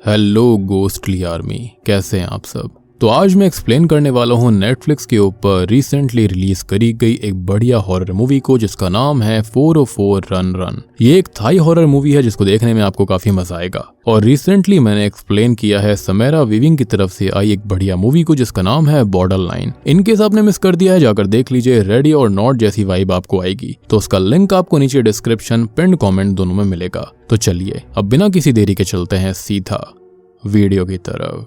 Hello ghostly army, कैसे हैं आप सब। तो आज मैं एक्सप्लेन करने वाला हूँ नेटफ्लिक्स के ऊपर रिसेंटली रिलीज करी गई एक बढ़िया हॉरर मूवी को जिसका नाम है 404 रन रन। ये एक थाई हॉरर मूवी है जिसको देखने में आपको काफी मजा आएगा। और रिसेंटली मैंने एक्सप्लेन किया है समेरा वीविंग की तरफ से आई एक बढ़िया मूवी को जिसका नाम है बॉर्डर लाइन। इनकेस आपने मिस कर दिया है जाकर देख लीजिए, रेडी और नॉट जैसी वाइब आपको आएगी। तो उसका लिंक आपको नीचे डिस्क्रिप्शन पिन कमेंट दोनों में मिलेगा। तो चलिए अब बिना किसी देरी के चलते हैं सीधा वीडियो की तरफ।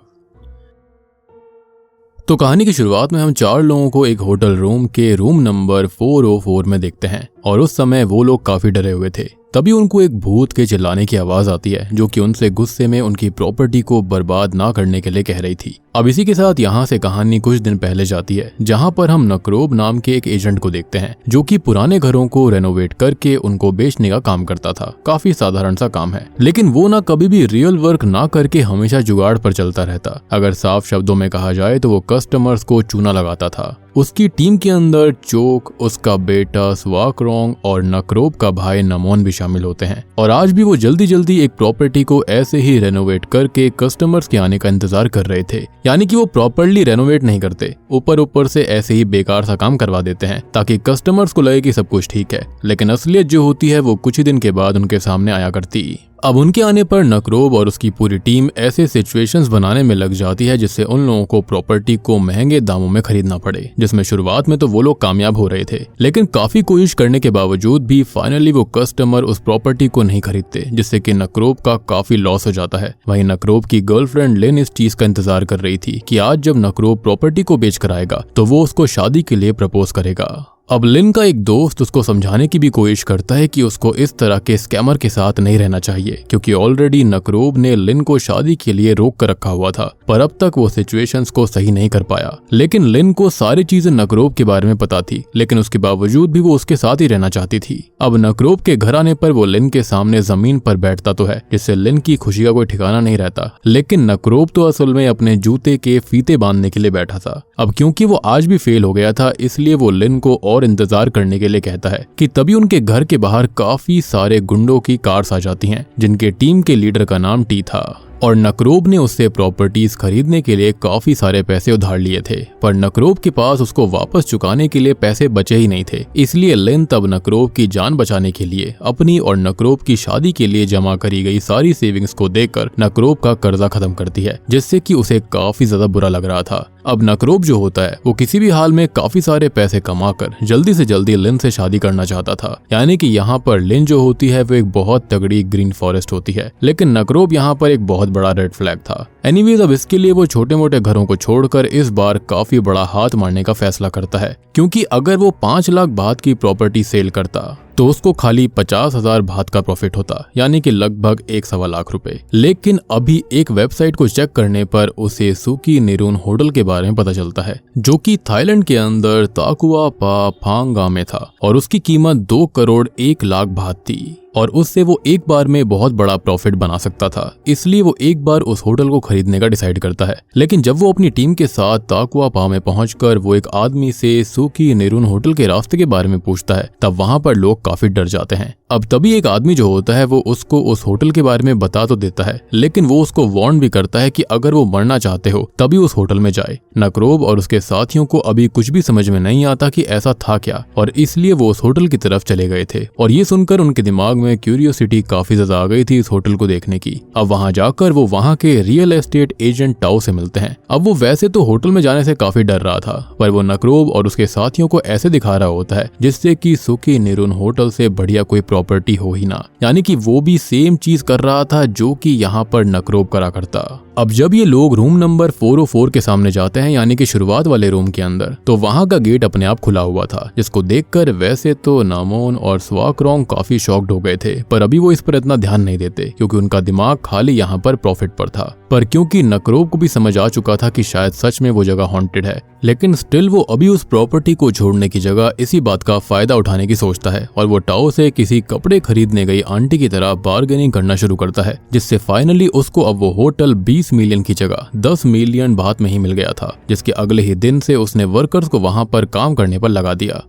तो कहानी की शुरुआत में हम 4 लोगों को एक होटल रूम के रूम नंबर 404 में देखते हैं और उस समय वो लोग काफी डरे हुए थे। तभी उनको एक भूत के चिल्लाने की आवाज आती है जो कि उनसे गुस्से में उनकी प्रॉपर्टी को बर्बाद ना करने के लिए कह रही थी। अब इसी के साथ यहाँ से कहानी कुछ दिन पहले जाती है जहाँ पर हम नक्रोब नाम के एक एजेंट को देखते हैं जो कि पुराने घरों को रेनोवेट करके उनको बेचने का काम करता था। काफी साधारण सा काम है, लेकिन वो ना कभी भी रियल वर्क ना करके हमेशा जुगाड़ पर चलता रहता। अगर साफ शब्दों में कहा जाए तो वो कस्टमर्स को चूना लगाता था। उसकी टीम के अंदर चोक, उसका बेटा स्वाकरोंग और नक्रोब का भाई नमोन भी शामिल होते हैं। और आज भी वो जल्दी जल्दी एक प्रॉपर्टी को ऐसे ही रेनोवेट करके कस्टमर्स के आने का इंतजार कर रहे थे। यानी कि वो प्रॉपर्ली रेनोवेट नहीं करते, ऊपर से ऐसे ही बेकार सा काम करवा देते हैं ताकि कस्टमर्स को लगे कि सब कुछ ठीक है, लेकिन असलियत जो होती है वो कुछ ही दिन के बाद उनके सामने आया करती। अब उनके आने पर नक्रोब और उसकी पूरी टीम ऐसे सिचुएशंस बनाने में लग जाती है जिससे उन लोगों को प्रॉपर्टी को महंगे दामों में खरीदना पड़े, जिसमें शुरुआत में तो वो लोग कामयाब हो रहे थे, लेकिन काफी कोशिश करने के बावजूद भी फाइनली वो कस्टमर उस प्रॉपर्टी को नहीं खरीदते, जिससे कि नक्रोब का काफी लॉस हो जाता है। वहीं नक्रोब की गर्लफ्रेंड लिन इस चीज का इंतजार कर रही थी कि आज जब नक्रोब प्रॉपर्टी को बेच कर आएगा तो वो उसको शादी के लिए प्रपोज करेगा। अब लिन का एक दोस्त उसको समझाने की भी कोशिश करता है कि उसको इस तरह के स्कैमर के साथ नहीं रहना चाहिए, क्योंकि ऑलरेडी नक्रोब ने लिन को शादी के लिए रोक कर रखा हुआ था, पर अब तक वो सिचुएशंस को सही नहीं कर पाया। लेकिन लिन को सारी चीजें नक्रोब के बारे में पता थी, लेकिन उसके बावजूद भी वो उसके साथ ही रहना चाहती थी। अब नक्रोब के घर आने पर वो लिन के सामने जमीन पर बैठता तो है, जिससे लिन की खुशी का कोई ठिकाना नहीं रहता, लेकिन नक्रोब तो असल में अपने जूते के फीते बांधने के लिए बैठा था। अब क्योंकि वो आज भी फेल हो गया था, इसलिए वो लिन को और इंतजार करने के लिए कहता है कि तभी उनके घर के बाहर काफी सारे गुंडों की कार्स आ जाती हैं, जिनके टीम के लीडर का नाम टी था। और नक्रोब ने उससे प्रॉपर्टीज खरीदने के लिए काफी सारे पैसे उधार लिए थे, पर नक्रोब के पास उसको वापस चुकाने के लिए पैसे बचे ही नहीं थे। इसलिए लिन तब नक्रोब की जान बचाने के लिए अपनी और नक्रोब की शादी के लिए जमा करी गई सारी सेविंग्स को देकर नक्रोब का कर्जा खत्म करती है, जिससे कि उसे काफी ज्यादा बुरा लग रहा था। अब नक्रोब जो होता है वो किसी भी हाल में काफी सारे पैसे कमाकर जल्दी से जल्दी लिन से शादी करना चाहता था। यानी कि यहाँ पर लिन जो होती है वो एक बहुत तगड़ी ग्रीन फॉरेस्ट होती है, लेकिन नक्रोब यहाँ पर एक बहुत बड़ा रेड फ्लैग था। एनीवेज अब इसके लिए वो छोटे मोटे घरों को छोड़कर इस बार काफी बड़ा हाथ मारने का फैसला करता है, क्योंकि अगर वो 5 लाख बात की प्रॉपर्टी सेल करता तो उसको खाली 50,000 बात का प्रॉफिट होता, यानी कि लगभग 1.25 लाख रुपए। लेकिन अभी एक वेबसाइट को चेक करने पर उसे सुकी निरुन होटल के बारे में पता चलता है, जो कि थाईलैंड के अंदर ताकुआ पा फांगा में था और उसकी कीमत 2 करोड़ 1 लाख बात थी और उससे वो एक बार में बहुत बड़ा प्रॉफिट बना सकता था। इसलिए वो एक बार उस होटल को खरीदने का डिसाइड करता है। लेकिन जब वो अपनी टीम के साथ ताकुआ पा में पहुंचकर वो एक आदमी से सुकी निरुन होटल के रास्ते के बारे में पूछता है, तब वहां पर लोग काफी डर जाते हैं। अब तभी एक आदमी जो होता है वो उसको उस होटल के बारे में बता तो देता है, लेकिन वो उसको वार्न भी करता है कि अगर वो मरना चाहते हो तभी उस होटल में जाए। नक्रोब और उसके साथियों को अभी कुछ भी समझ में नहीं आता कि ऐसा था क्या, और इसलिए वो उस होटल की तरफ चले गए थे। और ये सुनकर उनके दिमाग में क्यूरियोसिटी काफी ज्यादा आ गई थी इस होटल को देखने की। अब वहां जाकर वो वहां के रियल एस्टेट एजेंट टाओ से मिलते हैं। अब वो वैसे तो होटल में जाने से काफी डर रहा था, पर वो नक्रोब और उसके साथियों को ऐसे दिखा रहा होता है जिससे कि सुकी निरुन होटल से बढ़िया कोई प्रॉपर्टी हो ही ना। यानी कि वो भी सेम चीज कर रहा था जो कि यहाँ पर नक्रोब करा करता। अब जब ये लोग रूम नंबर 404 के सामने जाते हैं, यानी कि शुरुआत वाले रूम के अंदर, तो वहां का गेट अपने आप खुला हुआ था, जिसको देखकर वैसे तो नामोन और स्वाकरोंग काफी शॉक्ड हो गए थे, पर अभी वो इस पर इतना ध्यान नहीं देते क्योंकि उनका दिमाग खाली यहाँ पर प्रॉफिट पर था। पर क्योंकि नक्रोब को भी समझ आ चुका था कि शायद सच में वो जगह हॉन्टेड है, लेकिन स्टिल वो अभी उस प्रॉपर्टी को छोड़ने की जगह इसी बात का फायदा उठाने की सोचता है और वो टाओ से किसी कपड़े खरीदने गई आंटी की तरह बार्गेनिंग करना शुरू करता है, जिससे फाइनली उसको अब वो होटल 20 मिलियन की जगह 10 मिलियन बात में ही मिल गया था, जिसके अगले ही दिन से उसने वर्कर्स को वहां पर काम करने पर लगा दिया।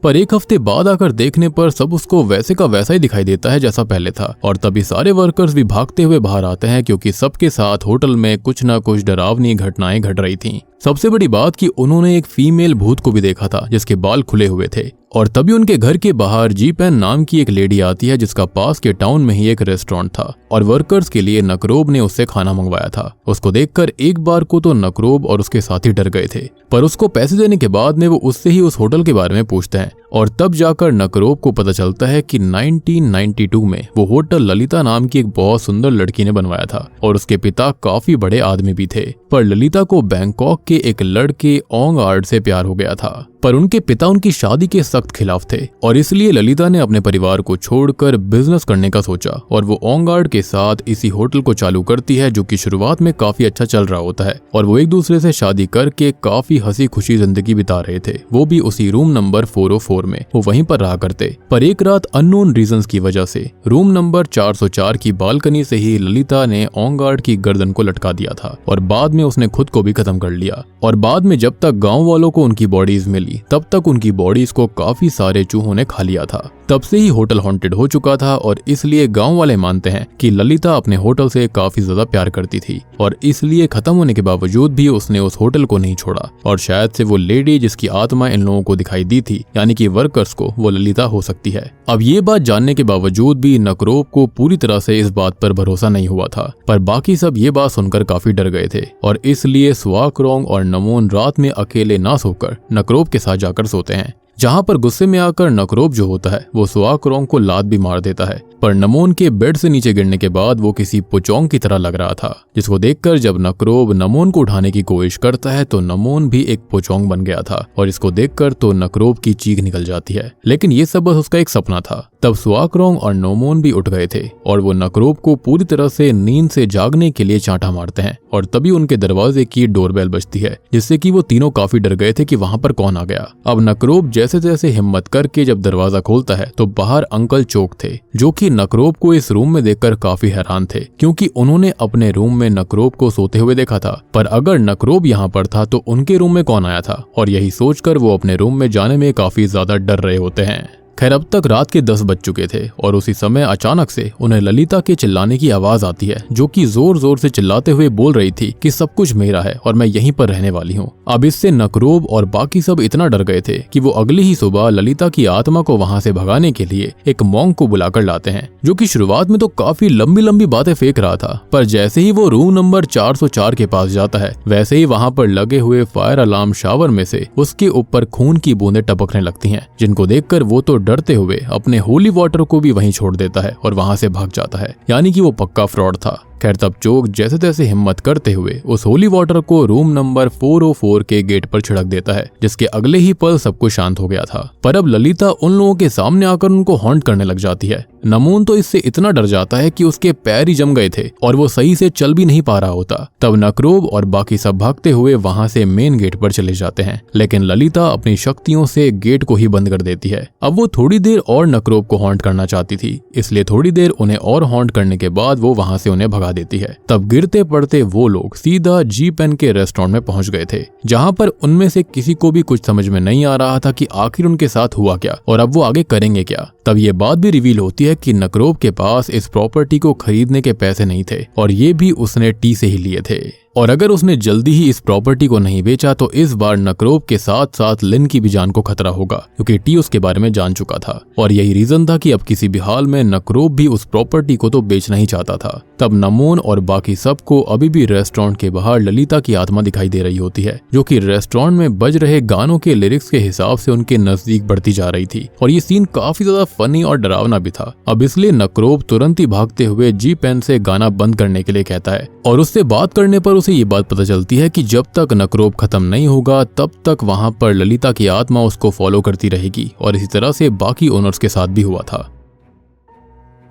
पर एक हफ्ते बाद आकर देखने पर सब उसको वैसे का वैसा ही दिखाई देता है जैसा पहले था। और तभी सारे वर्कर्स भी भागते हुए बाहर आते हैं क्योंकि सबके साथ होटल में कुछ न कुछ डरावनी घटनाएं घट रही थीं। सबसे बड़ी बात कि उन्होंने एक फीमेल भूत को भी देखा था जिसके बाल खुले हुए थे। और तभी उनके घर के बाहर जी-पेन नाम की एक लेडी आती है जिसका पास के टाउन में ही एक रेस्टोरेंट था और वर्कर्स के लिए नकरोब ने उससे खाना मंगवाया था। उसको देखकर एक बार को तो नकरोब और उसके साथी डर गए थे, पर उसको पैसे देने के बाद में वो उससे ही उस होटल के बारे में पूछते हैं और तब जाकर नकरोब को पता चलता है कि 1992 में वो होटल ललिता नाम की एक बहुत सुंदर लड़की ने बनवाया था और उसके पिता काफी बड़े आदमी भी थे। पर ललिता को बैंकॉक के एक लड़के ओंग आर्ट से प्यार हो गया था, पर उनके पिता उनकी शादी के सख्त खिलाफ थे और इसलिए ललिता ने अपने परिवार को छोड़कर बिजनेस करने का सोचा और वो ओंग आर्ट के साथ इसी होटल को चालू करती है जो कि शुरुआत में काफी अच्छा चल रहा होता है और वो एक दूसरे से शादी करके काफी हंसी खुशी जिंदगी बिता रहे थे, वो भी उसी रूम नंबर 404 में। वो वहीं पर रहा करते, पर एक रात अननोन रीजंस की वजह से रूम नंबर 404 की बालकनी से ही ललिता ने ओंग आर्ट की गर्दन को लटका दिया था और बाद में उसने खुद को भी खत्म कर लिया। और बाद में जब तक गाँव वालों को उनकी बॉडीज मिली तब तक उनकी बॉडीज को काफी सारे चूहों ने खा लिया था। तब से ही होटल हॉन्टेड हो चुका था और इसलिए गांव वाले मानते हैं कि ललिता अपने होटल से काफी ज्यादा प्यार करती थी और इसलिए खत्म होने के बावजूद भी उसने उस होटल को नहीं छोड़ा और शायद से वो लेडी जिसकी आत्मा इन लोगों को दिखाई दी थी यानी कि वर्कर्स को, वो ललिता हो सकती है। अब ये बात जानने के बावजूद भी नकरोब को पूरी तरह से इस बात पर भरोसा नहीं हुआ था, पर बाकी सब ये बात सुनकर काफी डर गए थे और इसलिए स्वाकरोंग और नमोन रात में अकेले ना सोकर नकरोब के साथ जाकर सोते हैं, जहां पर गुस्से में आकर नकरोब जो होता है वो स्वाकरोंग को लात भी मार देता है। पर नमोन के बेड से नीचे गिरने के बाद वो किसी पुचोंग की तरह लग रहा था, जिसको देखकर जब नकरोब नमोन को उठाने की कोशिश करता है तो नमोन भी एक पुचोंग बन गया था और इसको देखकर तो नकरोब की चीख निकल जाती है, लेकिन ये सब बस उसका एक सपना था। तब स्वाकरोंग और नमोन भी उठ गए थे और वो नकरोब को पूरी तरह से नींद से जागने के लिए चांटा मारते हैं और तभी उनके दरवाजे की डोरबेल बजती है, जिससे कि वो तीनों काफी डर गए थे कि वहां पर कौन आ गया। अब नकरोब जैसे जैसे हिम्मत करके जब दरवाजा खोलता है तो बाहर अंकल चोक थे, जो कि नकरोब को इस रूम में देखकर काफी हैरान थे क्योंकि उन्होंने अपने रूम में नकरोब को सोते हुए देखा था, पर अगर नकरोब यहाँ पर था तो उनके रूम में कौन आया था, और यही सोचकर वो अपने रूम में जाने में काफी ज्यादा डर रहे होते हैं। खैर अब तक रात के 10 बज चुके थे और उसी समय अचानक से उन्हें ललिता के चिल्लाने की आवाज आती है, जो कि जोर जोर से चिल्लाते हुए बोल रही थी कि सब कुछ मेरा है और मैं यहीं पर रहने वाली हूँ। अब इससे नकरोब और बाकी सब इतना डर गए थे कि वो अगली ही सुबह ललिता की आत्मा को वहां से भगाने के लिए एक मॉन्क को बुलाकर लाते हैं, जो कि शुरुआत में तो काफी लंबी लंबी बातें फेंक रहा था, पर जैसे ही वो रूम नंबर 404 के पास जाता है वैसे ही वहां पर लगे हुए फायर अलार्म शावर में से उसके ऊपर खून की बूंदें टपकने लगती हैं, जिनको देखकर वो तो डरते हुए अपने होली वाटर को भी वहीं छोड़ देता है और वहां से भाग जाता है, यानी कि वो पक्का फ्रॉड था। खैर तब चोक जैसे तैसे हिम्मत करते हुए उस होली वाटर को रूम नंबर 404 के गेट पर छिड़क देता है, जिसके अगले ही पल सब कुछ शांत हो गया था। पर अब ललिता उन लोगों के सामने आकर उनको हॉन्ट करने लग जाती है। नमून तो इससे इतना डर जाता है कि उसके पैर ही जम गए थे और वो सही से चल भी नहीं पा रहा होता। तब नकरोब और बाकी सब भागते हुए वहां से मेन गेट पर चले जाते हैं, लेकिन ललिता अपनी शक्तियों से गेट को ही बंद कर देती है। अब वो थोड़ी देर और नकरोब को हॉन्ट करना चाहती थी, इसलिए थोड़ी देर उन्हें और हॉन्ट करने के बाद वो वहां से उन्हें भगा देती है। तब गिरते पड़ते वो लोग सीधा जी-पेन के रेस्टोरेंट में पहुंच गए थे, जहां पर उनमें से किसी को भी कुछ समझ में नहीं आ रहा था कि आखिर उनके साथ हुआ क्या और अब वो आगे करेंगे क्या। तब ये बात भी रिवील होती है कि नकरोब के पास इस प्रॉपर्टी को खरीदने के पैसे नहीं थे और ये भी उसने टी से ही लिए थे, और अगर उसने जल्दी ही इस प्रॉपर्टी को नहीं बेचा तो इस बार नकरोब के साथ साथ लिन की भी जान को खतरा होगा, क्योंकि टी उसके बारे में जान चुका था। और यही रीजन था कि अब किसी भी हाल में नकरोब भी उस प्रॉपर्टी को तो बेचना ही चाहता था। तब नमोन और बाकी सबको अभी भी रेस्टोरेंट के बाहर ललिता की आत्मा दिखाई दे रही होती है, जो कि रेस्टोरेंट में बज रहे गानों के लिरिक्स के हिसाब से उनके नजदीक बढ़ती जा रही थी, और ये सीन काफी ज्यादा फनी और डरावना भी था। अब इसलिए नकरोब तुरंत ही भागते हुए जी-पेन से गाना बंद करने के लिए कहता है, और उससे बात करने पर उसे ये बात पता चलती है कि जब तक नकरोब खत्म नहीं होगा तब तक वहां पर ललिता की आत्मा उसको फॉलो करती रहेगी, और इसी तरह से बाकी ओनर्स के साथ भी हुआ था।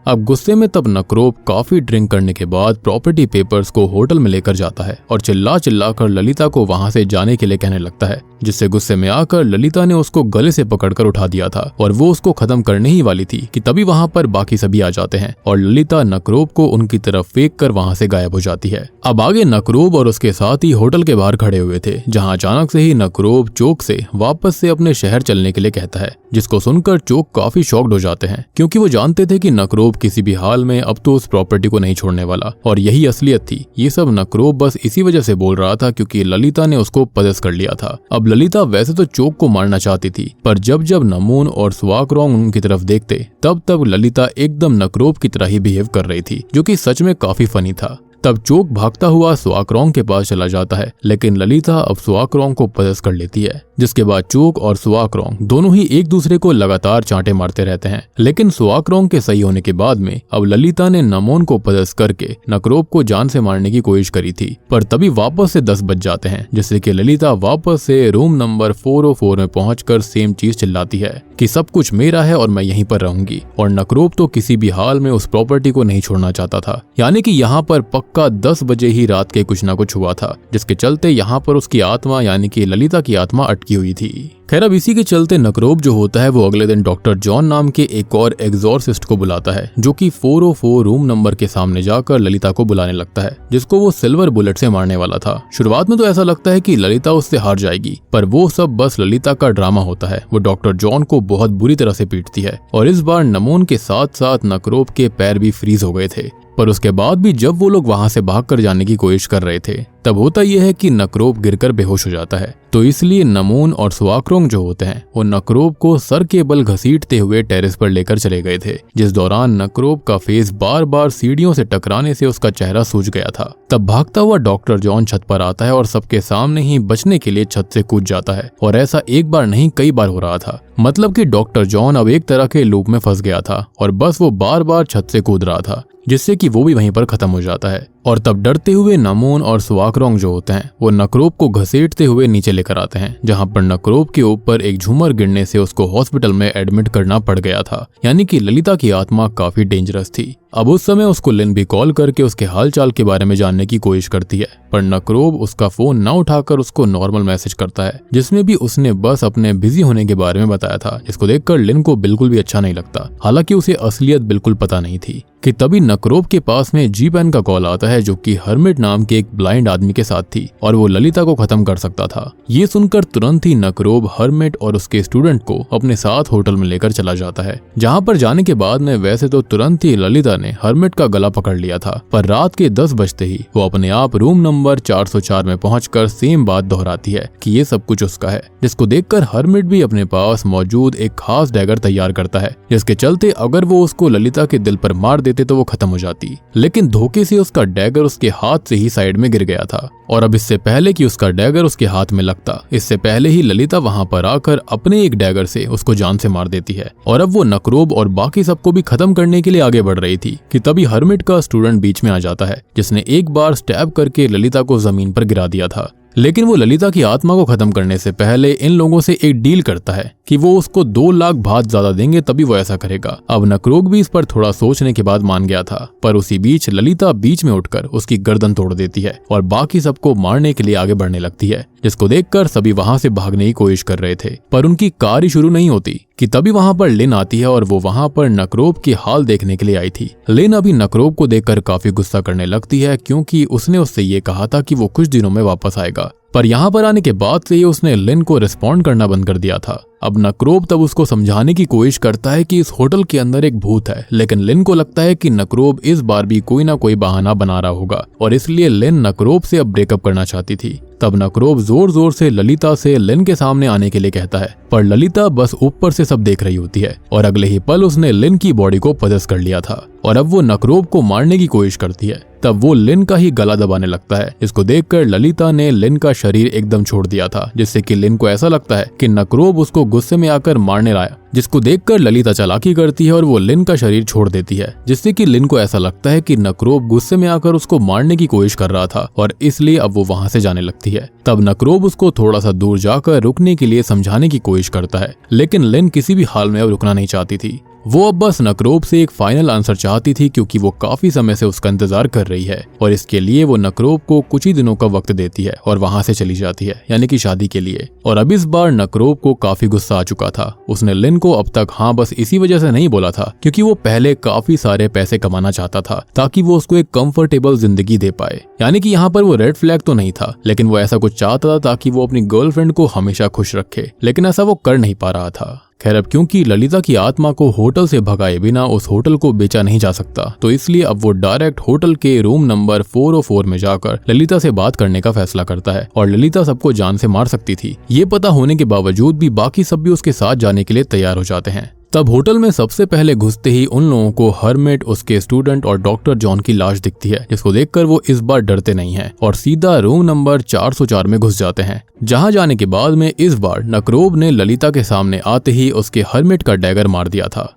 अब गुस्से में तब नकरोब काफी ड्रिंक करने के बाद प्रॉपर्टी पेपर्स को होटल में लेकर जाता है और चिल्ला चिल्ला कर ललिता को वहां से जाने के लिए कहने लगता है, जिससे गुस्से में आकर ललिता ने उसको गले से पकड़कर उठा दिया था और वो उसको खत्म करने ही वाली थी कि तभी वहां पर बाकी सभी आ जाते हैं और ललिता नकरोब को उनकी तरफ फेंक कर वहां से गायब हो जाती है। अब आगे नकरोब और उसके साथी होटल के बाहर खड़े हुए थे, जहां अचानक से ही नकरोब चोक से वापस से अपने शहर चलने के लिए कहता है, जिसको सुनकर चोक काफी शॉक्ड हो जाते हैं क्योंकि वो जानते थे कि नकरोब किसी भी हाल में अब तो उस प्रॉपर्टी को नहीं छोड़ने वाला और यही असलियत थी। ये सब नकरोब बस इसी वजह से बोल रहा था क्योंकि ललिता ने उसको पजेस कर लिया था। अब ललिता वैसे तो चोक को मारना चाहती थी, पर जब जब नमून और स्वाकरोंग उनकी तरफ देखते तब ललिता एकदम नकरोब की तरह ही बिहेव कर रही थी, जो कि सच में काफी फनी था। तब चोक भागता हुआ स्वाकरोंग के पास चला जाता है, लेकिन ललिता अब स्वाकरोंग को पजेस कर लेती है, जिसके बाद चोक और स्वाकरोंग दोनों ही एक दूसरे को लगातार चांटे मारते रहते हैं। लेकिन स्वाकरोंग के सही होने के बाद में अब ललिता ने नमोन को पजेस करके नकरोब को जान से मारने की कोशिश करी थी, पर तभी वापस से 10 बज जाते हैं, जिससे कि ललिता वापस से रूम नंबर 404 में पहुंचकर सेम चीज चिल्लाती है कि सब कुछ मेरा है और मैं यहीं पर रहूंगी। और नकरोब तो किसी भी हाल में उस प्रॉपर्टी को नहीं छोड़ना चाहता था, यानी कि यहाँ पर पक्का 10 बजे ही रात के कुछ ना कुछ हुआ था, जिसके चलते यहाँ पर उसकी आत्मा यानी कि ललिता की आत्मा अटकी हुई थी। खैर अब इसी के चलते नकरोब जो होता है वो अगले दिन डॉक्टर जॉन नाम के एक और एग्जॉर्सिस्ट को बुलाता है, जो कि 404 रूम नंबर के सामने जाकर ललिता को बुलाने लगता है, जिसको वो सिल्वर बुलेट से मारने वाला था। शुरुआत में तो ऐसा लगता है कि ललिता उससे हार जाएगी, पर वो सब बस ललिता का ड्रामा होता है। वो डॉक्टर जॉन को बहुत बुरी तरह से पीटती है और इस बार नमून के साथ साथ नकरोब के पैर भी फ्रीज हो गए थे। पर उसके बाद भी जब वो लोग वहां से भागकर जाने की कोशिश कर रहे थे, तब होता यह है कि नकरोब गिरकर बेहोश हो जाता है। तो इसलिए नमून और स्वाकरोंग जो होते हैं वो नकरोब को सर के बल घसीटते हुए टेरेस पर लेकर चले गए थे, जिस दौरान नकरोब का फेस बार बार सीढ़ियों से टकराने से उसका चेहरा सूज गया था। तब भागता हुआ डॉक्टर जॉन छत पर आता है और सबके सामने ही बचने के लिए छत से कूद जाता है, और ऐसा एक बार नहीं कई बार हो रहा था। मतलब कि डॉक्टर जॉन अब एक तरह के लूप में फंस गया था और बस वो बार बार छत से कूद रहा था, जिससे कि वो भी वहीं पर खत्म हो जाता है। और तब डरते हुए नमून और स्वाकरोंग जो होते हैं वो नकरोब को घसीटते हुए नीचे लेकर आते हैं, जहां पर नकरोब के ऊपर एक झूमर गिरने से उसको हॉस्पिटल में एडमिट करना पड़ गया था, यानी कि ललिता की आत्मा काफी डेंजरस थी। अब उस समय उसको लिन भी कॉल करके उसके हालचाल के बारे में जानने की कोशिश करती है, पर नकरोब उसका फोन न उठाकर उसको नॉर्मल मैसेज करता है, जिसमें भी उसने बस अपने बिजी होने के बारे में बताया था, जिसको देखकर लिन को बिल्कुल भी अच्छा नहीं लगता। हालांकि उसे असलियत बिल्कुल पता नहीं थी कि तभी नकरोब के पास में जी-पेन का कॉल आता है, जो कि हर्मिट नाम के एक ब्लाइंड आदमी के साथ थी और वो ललिता को खत्म कर सकता था। ये सुनकर तुरंत ही नकरोब हर्मिट और उसके स्टूडेंट को अपने साथ होटल में लेकर चला जाता है, जहां पर जाने के बाद में वैसे तो तुरंत ही ललिता ने हर्मिट का गला पकड़ लिया था, पर रात के 10 बजते ही वो अपने आप रूम नंबर 404 में पहुंचकर सेम बात दोहराती है कि ये सब कुछ उसका है, जिसको देखकर हर्मिट भी अपने पास मौजूद एक खास डैगर तैयार करता है, जिसके चलते अगर वो उसको ललिता के दिल पर मार देते तो वो खत्म हो जाती। लेकिन धोखे से उसका डैगर उसके हाथ से ही साइड में गिर गया था, और अब इससे पहले कि उसका डैगर उसके हाथ में लगता, इससे पहले ही ललिता वहां पर आकर अपने एक डैगर से उसको जान से मार देती है। और अब वो नकरोब और बाकी सबको भी खत्म करने के लिए आगे बढ़ रही थी कि तभी हर्मिट का स्टूडेंट बीच में आ जाता है, जिसने एक बार स्टैब करके ललिता को जमीन पर गिरा दिया था। लेकिन वो ललिता की आत्मा को खत्म करने से पहले इन लोगों से एक डील करता है कि वो उसको 2 लाख भात ज्यादा देंगे तभी वो ऐसा करेगा। अब नकरोब भी इस पर थोड़ा सोचने के बाद मान गया था, पर उसी बीच ललिता बीच में उठकर उसकी गर्दन तोड़ देती है और बाकी सबको मारने के लिए आगे बढ़ने लगती है, जिसको देखकर सभी वहां से भागने की कोशिश कर रहे थे, पर उनकी कार ही शुरू नहीं होती कि तभी वहां पर लिन आती है और वो वहां पर नकरोब की हाल देखने के लिए आई थी। लिन अभी नकरोब को देखकर काफी गुस्सा करने लगती है, क्योंकि उसने उससे ये कहा था कि वो कुछ दिनों में वापस आएगा, पर यहाँ पर आने के बाद से ही उसने लिन को रिस्पॉन्ड करना बंद कर दिया था। अब नकरोब तब उसको समझाने की कोशिश करता है कि इस होटल के अंदर एक भूत है, लेकिन लिन को लगता है कि नकरोब इस बार भी कोई ना कोई बहाना बना रहा होगा, और इसलिए लिन नकरोब से अब ब्रेकअप करना चाहती थी। तब नकरोब जोर जोर से ललिता से लिन के सामने आने के लिए कहता है, पर ललिता बस ऊपर से सब देख रही होती है, और अगले ही पल उसने लिन की बॉडी को पजेस कर लिया था और अब वो नकरोब को मारने की कोशिश करती है। तब वो लिन का ही गला दबाने लगता है, जिसको देखकर ललिता ने लिन का शरीर एकदम छोड़ दिया था, जिससे कि लिन को ऐसा लगता है कि नकरोब उसको गुस्से में आकर मारने लाया, जिसको देखकर ललिता चालाकी करती है और वो लिन का शरीर छोड़ देती है, जिससे कि लिन को ऐसा लगता है कि नकरोब गुस्से में आकर उसको मारने की कोशिश कर रहा था और इसलिए अब वो वहां से जाने लगती है। तब नकरोब उसको थोड़ा सा दूर जाकर रुकने के लिए समझाने की कोशिश करता है, लेकिन लिन किसी भी हाल में अब रुकना नहीं चाहती थी। वो अब बस नकरोब से एक फाइनल आंसर चाहती थी, क्योंकि वो काफी समय से उसका इंतजार कर रही है और इसके लिए वो नकरोब को कुछ ही दिनों का वक्त देती है और वहां से चली जाती है, यानी कि शादी के लिए। और अब इस बार नकरोब को काफी गुस्सा आ चुका था। उसने लिन को अब तक हाँ बस इसी वजह से नहीं बोला था क्योंकि वो पहले काफी सारे पैसे कमाना चाहता था ताकि वो उसको एक कंफर्टेबल जिंदगी दे पाए। यानी कि यहाँ पर वो रेड फ्लैग तो नहीं था, लेकिन वो ऐसा कुछ चाहता था ताकि वो अपनी गर्लफ्रेंड को हमेशा खुश रखे, लेकिन ऐसा वो कर नहीं पा रहा था। खैर, अब क्योंकि ललिता की आत्मा को होटल से भगाए बिना उस होटल को बेचा नहीं जा सकता, तो इसलिए अब वो डायरेक्ट होटल के रूम नंबर 404 में जाकर ललिता से बात करने का फैसला करता है। और ललिता सबको जान से मार सकती थी, ये पता होने के बावजूद भी बाकी सब भी उसके साथ जाने के लिए तैयार हो जाते हैं। तब होटल में सबसे पहले घुसते ही उन लोगों को हर्मिट, उसके स्टूडेंट और डॉक्टर जॉन की लाश दिखती है, जिसको देखकर वो इस बार डरते नहीं हैं और सीधा रूम नंबर 404 में घुस जाते हैं। जहां जाने के बाद में इस बार नकरोब ने ललिता के सामने आते ही उसके हर्मिट का डैगर मार दिया था,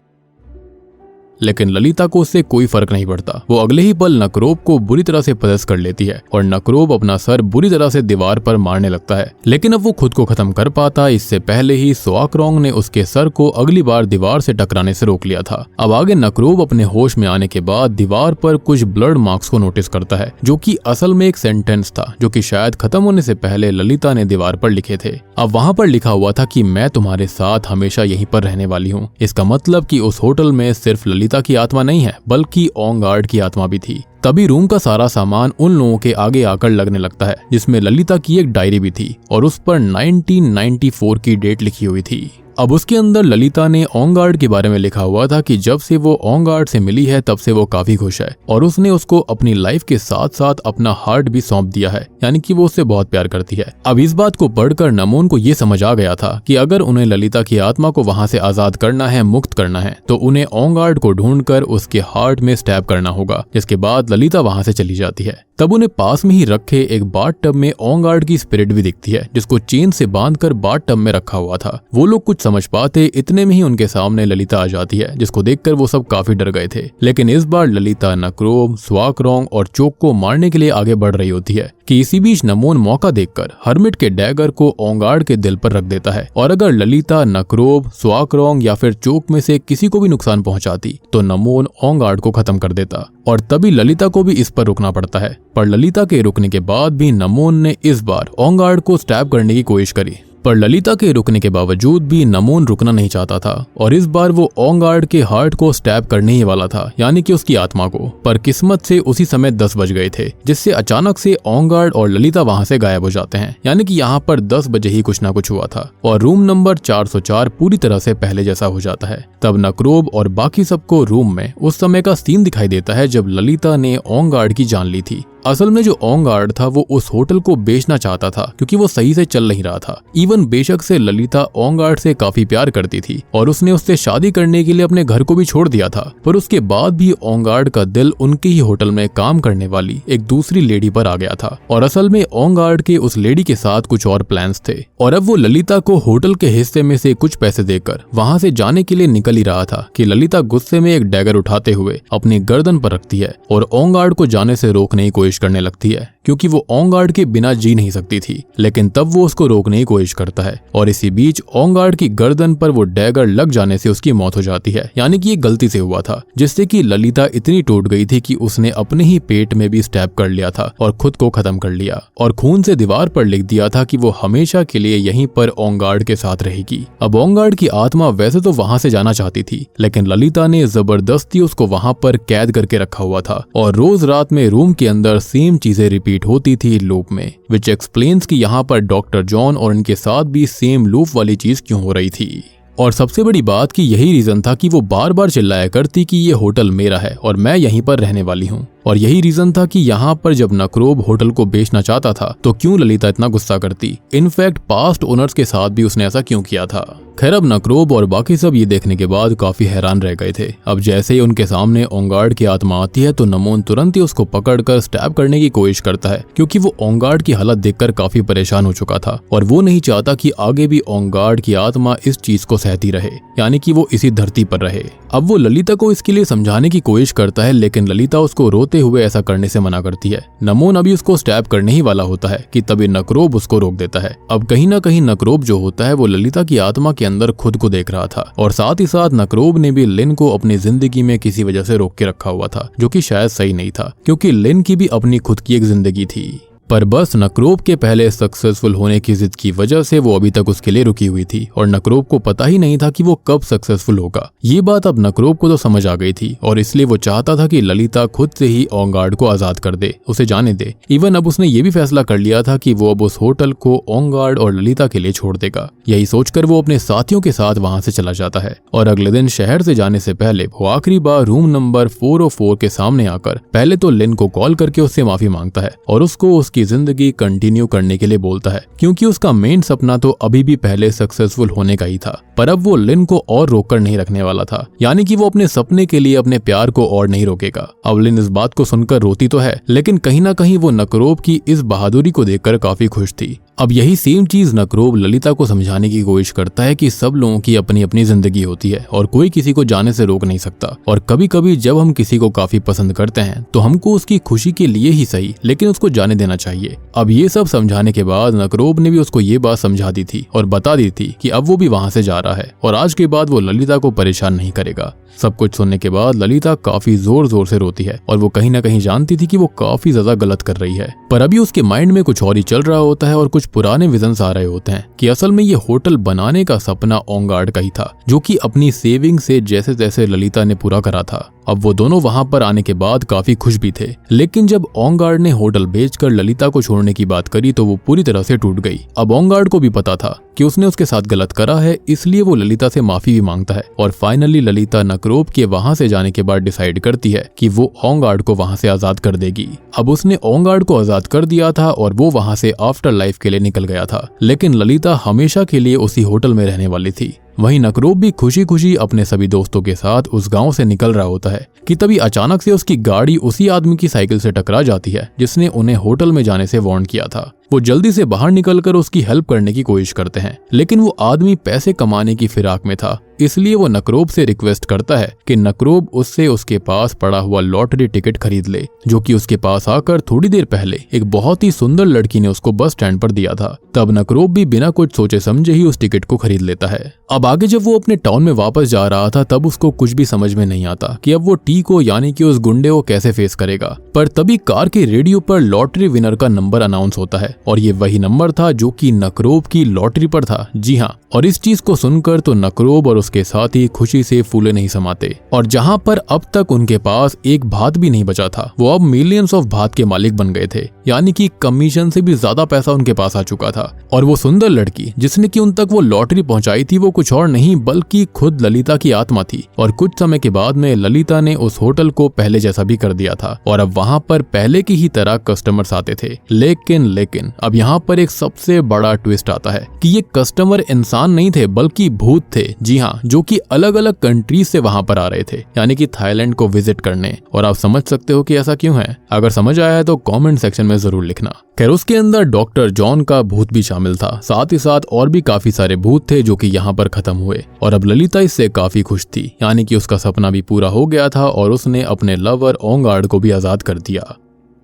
लेकिन ललिता को उससे कोई फर्क नहीं पड़ता। वो अगले ही पल नकरोब को बुरी तरह से पजेस कर लेती है और नकरोब अपना सर बुरी तरह से दीवार पर मारने लगता है, लेकिन अब वो खुद को खत्म कर पाता इससे पहले ही स्वाकरोंग ने उसके सर को अगली बार दीवार से टकराने से रोक लिया था। अब आगे नकरोब अपने होश में आने के बाद दीवार पर कुछ ब्लड मार्क्स को नोटिस करता है, जो कि असल में एक सेंटेंस था जो कि शायद खत्म होने से पहले ललिता ने दीवार पर लिखे थे। अब वहां पर लिखा हुआ था कि मैं तुम्हारे साथ हमेशा यहीं पर रहने वाली हूँ। इसका मतलब कि उस होटल में सिर्फ ललिता की आत्मा नहीं है बल्कि ओंगार्ड की आत्मा भी थी। तभी रूम का सारा सामान उन लोगों के आगे आकर लगने लगता है, जिसमें ललिता की एक डायरी भी थी और उस पर 1994 की डेट लिखी हुई थी। अब उसके अंदर ललिता ने ओंगार्ड के बारे में लिखा हुआ था कि जब से वो ओंगार्ड से मिली है तब से वो काफी खुश है और उसने उसको अपनी लाइफ के साथ साथ अपना हार्ट भी सौंप दिया है, यानी कि वो उससे बहुत प्यार करती है। अब इस बात को पढ़कर नमोन को ये समझ आ गया था कि अगर उन्हें ललिता की आत्मा को वहां से आजाद करना है, मुक्त करना है, तो उन्हें ओंगार्ड को ढूंढकर उसके हार्ट में स्टैब करना होगा, जिसके बाद ललिता वहां से चली जाती है। तब उन्हें पास में ही रखे एक बाथ टब में ओंगार्ड की स्पिरिट भी दिखती है, जिसको चेन से बांधकर बाथ टब में रखा हुआ था। वो लोग कुछ समझ पाते इतने में ही उनके सामने ललिता आ जाती है, जिसको देखकर वो सब काफी डर गए थे। लेकिन इस बार ललिता नकरोब, स्वाकरोंग और चोक को मारने के लिए आगे बढ़ रही होती है कि इसी बीच नमोन मौका देखकर हर्मिट के डैगर को ओंगार्ड के दिल पर रख देता है और अगर ललिता नकरोब, स्वाकरोंग या फिर चोक में से किसी को भी नुकसान पहुंचाती तो नमोन ओंगार्ड को खत्म कर देता और तभी ललिता को भी इस पर रुकना पड़ता है। पर ललिता के रुकने के बाद भी नमोन ने इस बार ओंगार्ड को स्टैब करने की कोशिश करी, पर ललिता के रुकने के बावजूद भी नमोन रुकना नहीं चाहता था और इस बार वो ओंगार्ड के हार्ट को स्टैब करने ही वाला था, यानी कि उसकी आत्मा को। पर किस्मत से उसी समय 10 बज गए थे, जिससे अचानक से ओंगार्ड और ललिता वहां से गायब हो जाते हैं, यानी कि यहाँ पर 10 बजे ही कुछ ना कुछ हुआ था और रूम नंबर 404 पूरी तरह से पहले जैसा हो जाता है। तब नकरोब और बाकी सबको रूम में उस समय का सीन दिखाई देता है जब ललिता ने ओंगार्ड की जान ली थी। असल में जो ओंगार्ड था वो उस होटल को बेचना चाहता था क्योंकि वो सही से चल नहीं रहा था। इवन बेशक से ललिता ओंगार्ड से काफी प्यार करती थी और उसने उससे शादी करने के लिए अपने घर को भी छोड़ दिया था, पर उसके बाद भी ओंगार्ड का दिल उनके ही होटल में काम करने वाली एक दूसरी लेडी पर आ गया था और असल में ओंगार्ड के उस लेडी के साथ कुछ और प्लान्स थे और अब वो ललिता को होटल के हिस्से में से कुछ पैसे देकर वहां से जाने के लिए निकल ही रहा था कि ललिता गुस्से में एक डैगर उठाते हुए अपनी गर्दन पर रखती है और ओंगार्ड को जाने से रोकने की कोशिश करने लगती है क्योंकि वो ओंगार्ड के बिना जी नहीं सकती थी। लेकिन तब वो उसको रोकने की कोशिश करता है और इसी बीच ओंगार्ड की गर्दन पर वो डैगर लग जाने से उसकी मौत हो जाती है, यानी कि ये गलती से हुआ था, जिससे कि ललिता इतनी टूट गई थी कि उसने अपने ही पेट में भी स्टैब कर लिया था और खुद को खत्म कर लिया और खून से दीवार पर लिख दिया था कि वो हमेशा के लिए यहीं पर ओंगार्ड के साथ रहेगी। अब ओंगार्ड की आत्मा वैसे तो वहां से जाना चाहती थी, लेकिन ललिता ने जबरदस्ती उसको वहां पर कैद करके रखा हुआ था और रोज रात में रूम के अंदर सेम चीजें रिपीट होती थी लूप में, विच एक्सप्लेन्स कि यहाँ पर डॉक्टर जॉन और इनके साथ भी सेम लूप वाली चीज क्यों हो रही थी। और सबसे बड़ी बात कि यही रीजन था कि वो बार बार चिल्लाया करती कि ये होटल मेरा है और मैं यहीं पर रहने वाली हूँ। और यही रीजन था कि यहाँ पर जब नकरोब होटल को बेचना चाहता था तो क्यों ललिता इतना गुस्सा करती। इनफैक्ट पास्ट ओनर्स के साथ भी उसने ऐसा क्यों किया था। खैर, अब नकरोब और बाकी सब ये देखने के बाद काफी हैरान रह गए थे। अब जैसे ही उनके सामने ओंगार्ड की आत्मा आती है तो नमोन तुरंत ही उसको पकड़कर स्टैब करने की कोशिश करता है क्योंकि वो ओंगार्ड की हालत देखकर काफी परेशान हो चुका था और वो नहीं चाहता कि आगे भी ओंगार्ड की आत्मा इस चीज को सहती रहे, यानी कि वो इसी धरती पर रहे। अब वो ललिता को इसके लिए समझाने की कोशिश करता है, लेकिन ललिता उसको होते हुए ऐसा करने से मना करती है। नमोन अभी उसको स्टैब करने ही वाला होता है कि तभी नकरोब उसको रोक देता है। अब कहीं ना कहीं नकरोब जो होता है वो ललिता की आत्मा के अंदर खुद को देख रहा था और साथ ही साथ नकरोब ने भी लिन को अपनी जिंदगी में किसी वजह से रोक के रखा हुआ था, जो कि शायद सही नहीं था क्योंकि लिन की भी अपनी खुद की एक जिंदगी थी। पर बस नकरोब के पहले सक्सेसफुल होने की जिद की वजह से वो अभी तक उसके लिए रुकी हुई थी और नकरोब को पता ही नहीं था कि वो कब सक्सेसफुल होगा। ये बात अब नकरोब को तो समझ आ गई थी और इसलिए वो चाहता था कि ललिता खुद से ही ओंगार्ड को आजाद कर दे, उसे जाने दे। इवन अब उसने ये भी फैसला कर लिया था कि वो अब उस होटल को ओंगार्ड और ललिता के लिए छोड़ देगा। यही सोचकर वो अपने साथियों के साथ वहां से चला जाता है और अगले दिन शहर से जाने से पहले वो आखिरी बार रूम नंबर 404 के सामने आकर पहले तो लिन को कॉल करके उससे माफी मांगता है और उसको उसकी जिंदगी कंटिन्यू करने के लिए बोलता है, क्योंकि उसका मेन सपना तो अभी भी पहले सक्सेसफुल होने का ही था। पर अब वो लिन को और रोककर नहीं रखने वाला था, यानी कि वो अपने सपने के लिए अपने प्यार को और नहीं रोकेगा। अब लिन इस बात को सुनकर रोती तो है, लेकिन कहीं ना कहीं वो नकरोब की इस बहादुरी को देखकर काफी खुश थी। अब यही सेम चीज नकरोब ललिता को समझाने की कोशिश करता है कि सब लोगों की अपनी अपनी जिंदगी होती है और कोई किसी को जाने से रोक नहीं सकता। और कभी कभी जब हम किसी को काफी पसंद करते हैं तो हमको उसकी खुशी के लिए ही सही, लेकिन उसको जाने देना चाहिए। अब ये सब समझाने के बाद नकरोब ने भी उसको ये बात समझा दी थी और बता दी थी कि अब वो भी वहां से जा रहा है और आज के बाद वो ललिता को परेशान नहीं करेगा। सब कुछ सुनने के बाद ललिता काफी जोर जोर से रोती है और वो कहीं ना कहीं जानती थी कि वो काफी ज्यादा गलत कर रही है। पर अभी उसके माइंड में कुछ और ही चल रहा होता है और कुछ पुराने विजन्स आ रहे होते हैं कि असल में ये होटल बनाने का सपना ओंगार्ड का ही था, जो कि अपनी सेविंग से जैसे तैसे ललिता ने पूरा करा था। अब वो दोनों वहां पर आने के बाद काफी खुश भी थे, लेकिन जब ओंगार्ड ने होटल बेचकर ललिता को छोड़ने की बात करी तो वो पूरी तरह से टूट गई। अब ओंगार्ड को भी पता था कि उसने उसके साथ गलत करा है, इसलिए वो ललिता से माफी भी मांगता है और फाइनली ललिता नकरोब के वहां से जाने के बाद डिसाइड करती है कि वो ओंगार्ड को वहां से आजाद कर देगी। अब उसने ओंगार्ड को आजाद कर दिया था और वो वहां से आफ्टर लाइफ के लिए निकल गया था, लेकिन ललिता हमेशा के लिए उसी होटल में रहने वाली थी। वहीं नकरोब भी खुशी खुशी अपने सभी दोस्तों के साथ उस गांव से निकल रहा होता है कि तभी अचानक से उसकी गाड़ी उसी आदमी की साइकिल से टकरा जाती है जिसने उन्हें होटल में जाने से वार्न किया था। वो जल्दी से बाहर निकलकर उसकी हेल्प करने की कोशिश करते हैं, लेकिन वो आदमी पैसे कमाने की फिराक में था, इसलिए वो नकरोब से रिक्वेस्ट करता है कि नकरोब उससे उसके पास पड़ा हुआ लॉटरी टिकट खरीद ले, जो कि उसके पास आकर थोड़ी देर पहले एक बहुत ही सुंदर लड़की ने उसको बस स्टैंड पर दिया था। तब नकरोब भी बिना कुछ सोचे समझे ही उस टिकट को खरीद लेता है। अब आगे जब वो अपने टाउन में वापस जा रहा था तब उसको कुछ भी समझ में नहीं आता कि अब वो टी को यानी कि उस गुंडे को कैसे फेस करेगा। पर तभी कार के रेडियो पर लॉटरी विनर का नंबर अनाउंस होता है और ये वही नंबर था जो कि नकरोब की लॉटरी पर था। जी हाँ, और इस चीज को सुनकर तो नकरोब और उसके साथी खुशी से फूले नहीं समाते और जहां पर अब तक उनके पास एक भात भी नहीं बचा था, वो अब मिलियंस ऑफ भात के मालिक बन गए थे, यानी कि कमीशन से भी ज्यादा पैसा उनके पास आ चुका था। और वो सुंदर लड़की जिसने कि उन तक वो लॉटरी पहुंचाई थी वो कुछ और नहीं बल्कि खुद ललिता की आत्मा थी। और कुछ समय के बाद में ललिता ने उस होटल को पहले जैसा भी कर दिया था और अब वहां पर पहले की ही तरह कस्टमर्स आते थे। लेकिन अब यहाँ पर एक सबसे बड़ा ट्विस्ट आता है कि ये कस्टमर इंसान नहीं थे बल्कि भूत थे। जी हाँ, जो कि अलग अलग कंट्रीज से वहां पर आ रहे थे, यानी कि थाईलैंड को विजिट करने। और आप समझ सकते हो कि ऐसा क्यों है। अगर समझ आया है तो कमेंट सेक्शन में जरूर लिखना। खैर, उसके अंदर डॉक्टर जॉन का भूत भी शामिल था, साथ ही साथ और भी काफी सारे भूत थे जो कि यहाँ पर खत्म हुए। और अब ललिता इससे काफी खुश थी, यानी कि उसका सपना भी पूरा हो गया था और उसने अपने लवर ओंगार्ड को भी आजाद कर दिया।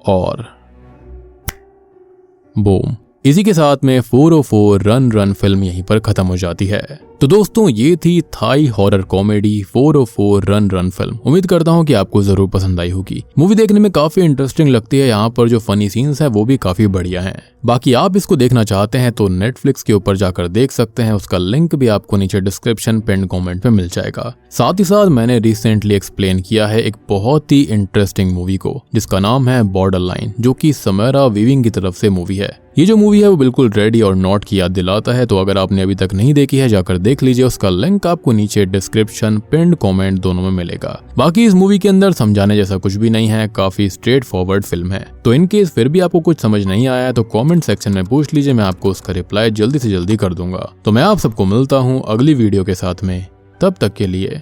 और बूम, इसी के साथ में 404 रन फिल्म यहीं पर खत्म हो जाती है। तो दोस्तों, ये थी Thai horror comedy 404 run film. उम्मीद करता हूँ कि आपको जरूर पसंद आई होगी। मूवी देखने में काफी इंटरेस्टिंग लगती है, यहाँ पर जो फनी सीन्स हैं वो भी काफी बढ़िया हैं। बाकी आप इसको देखना चाहते हैं तो नेटफ्लिक्स के ऊपर जाकर देख सकते हैं, उसका लिंक भी आपको नीचे डिस्क्रिप्शन पिन कमेंट में मिल जाएगा। साथ ही साथ मैंने रिसेंटली एक्सप्लेन किया है एक बहुत ही इंटरेस्टिंग मूवी को जिसका नाम है बॉर्डरलाइन, जो कि समरा वीविंग की तरफ से मूवी है। ये जो मूवी है वो बिल्कुल रेडी और नॉट की याद दिलाता है, तो अगर आपने अभी तक नहीं देखी है जाकर देख लीजिए, उसका लिंक आपको नीचे डिस्क्रिप्शन पिन कमेंट दोनों में मिलेगा। बाकी इस मूवी के अंदर समझाने जैसा कुछ भी नहीं है, काफी स्ट्रेट फॉरवर्ड फिल्म है। तो इन केस फिर भी आपको कुछ समझ नहीं आया है तो कमेंट सेक्शन में पूछ लीजिए, मैं आपको उसका रिप्लाई जल्दी से जल्दी कर दूंगा। तो मैं आप सबको मिलता हूँ अगली वीडियो के साथ में, तब तक के लिए